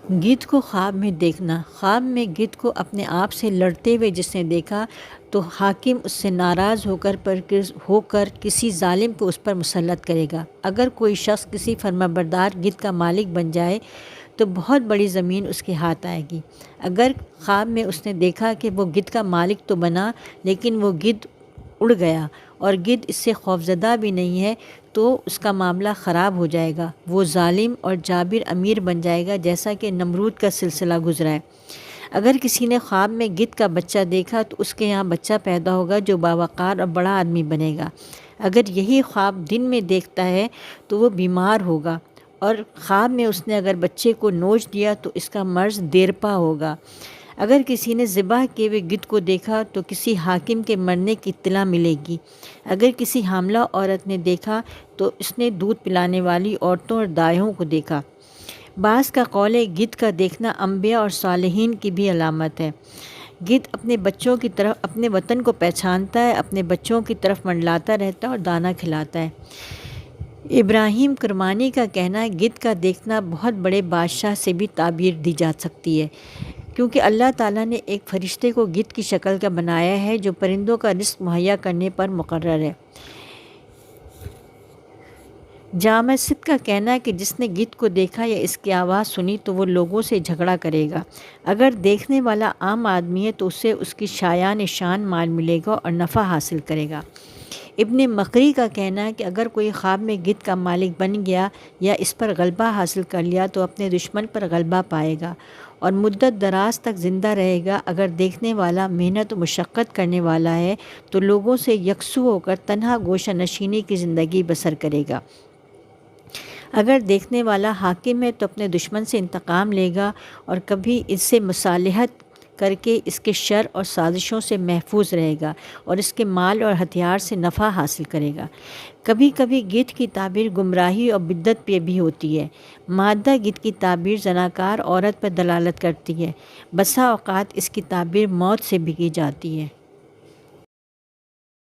گدھ کو خواب میں دیکھنا۔ خواب میں گدھ کو اپنے آپ سے لڑتے ہوئے جس نے دیکھا تو حاکم اس سے ناراض ہو کر کسی ظالم کو اس پر مسلط کرے گا۔ اگر کوئی شخص کسی فرمانبردار گدھ کا مالک بن جائے تو بہت بڑی زمین اس کے ہاتھ آئے گی۔ اگر خواب میں اس نے دیکھا کہ وہ گدھ کا مالک تو بنا لیکن وہ گدھ اڑ گیا اور گدھ اس سے خوفزدہ بھی نہیں ہے تو اس کا معاملہ خراب ہو جائے گا، وہ ظالم اور جابر امیر بن جائے گا جیسا کہ نمرود کا سلسلہ گزرا ہے۔ اگر کسی نے خواب میں گدھ کا بچہ دیکھا تو اس کے یہاں بچہ پیدا ہوگا جو باوقار اور بڑا آدمی بنے گا۔ اگر یہی خواب دن میں دیکھتا ہے تو وہ بیمار ہوگا اور خواب میں اس نے اگر بچے کو نوچ دیا تو اس کا مرض دیرپا ہوگا۔ اگر کسی نے ذبح کیے ہوئے گدھ کو دیکھا تو کسی حاکم کے مرنے کی اطلاع ملے گی۔ اگر کسی حاملہ عورت نے دیکھا تو اس نے دودھ پلانے والی عورتوں اور دائیوں کو دیکھا۔ بعض کا قول ہے گدھ کا دیکھنا انبیاء اور صالحین کی بھی علامت ہے۔ گدھ اپنے بچوں کی طرف اپنے وطن کو پہچانتا ہے، اپنے بچوں کی طرف منڈلاتا رہتا ہے اور دانہ کھلاتا ہے۔ ابراہیم کرمانی کا کہنا ہے گدھ کا دیکھنا بہت بڑے بادشاہ سے بھی تعبیر دی جا سکتی ہے، کیونکہ اللہ تعالیٰ نے ایک فرشتے کو گدھ کی شکل کا بنایا ہے جو پرندوں کا رزق مہیا کرنے پر مقرر ہے۔ جامع صدق کا کہنا ہے کہ جس نے گدھ کو دیکھا یا اس کی آواز سنی تو وہ لوگوں سے جھگڑا کرے گا۔ اگر دیکھنے والا عام آدمی ہے تو اسے اس کی شایان شان مال ملے گا اور نفع حاصل کرے گا۔ ابن مقری کا کہنا ہے کہ اگر کوئی خواب میں گدھ کا مالک بن گیا یا اس پر غلبہ حاصل کر لیا تو اپنے دشمن پر غلبہ پائے گا اور مدت دراز تک زندہ رہے گا۔ اگر دیکھنے والا محنت و مشقت کرنے والا ہے تو لوگوں سے یکسو ہو کر تنہا گوشہ نشینی کی زندگی بسر کرے گا۔ اگر دیکھنے والا حاکم ہے تو اپنے دشمن سے انتقام لے گا اور کبھی اس سے مصالحت کر کے اس کے شر اور سازشوں سے محفوظ رہے گا اور اس کے مال اور ہتھیار سے نفع حاصل کرے گا۔ کبھی کبھی گدھ کی تعبیر گمراہی اور بدعت پہ بھی ہوتی ہے۔ مادہ گدھ کی تعبیر زناکار عورت پر دلالت کرتی ہے، بسا اوقات اس کی تعبیر موت سے بھی کی جاتی ہے۔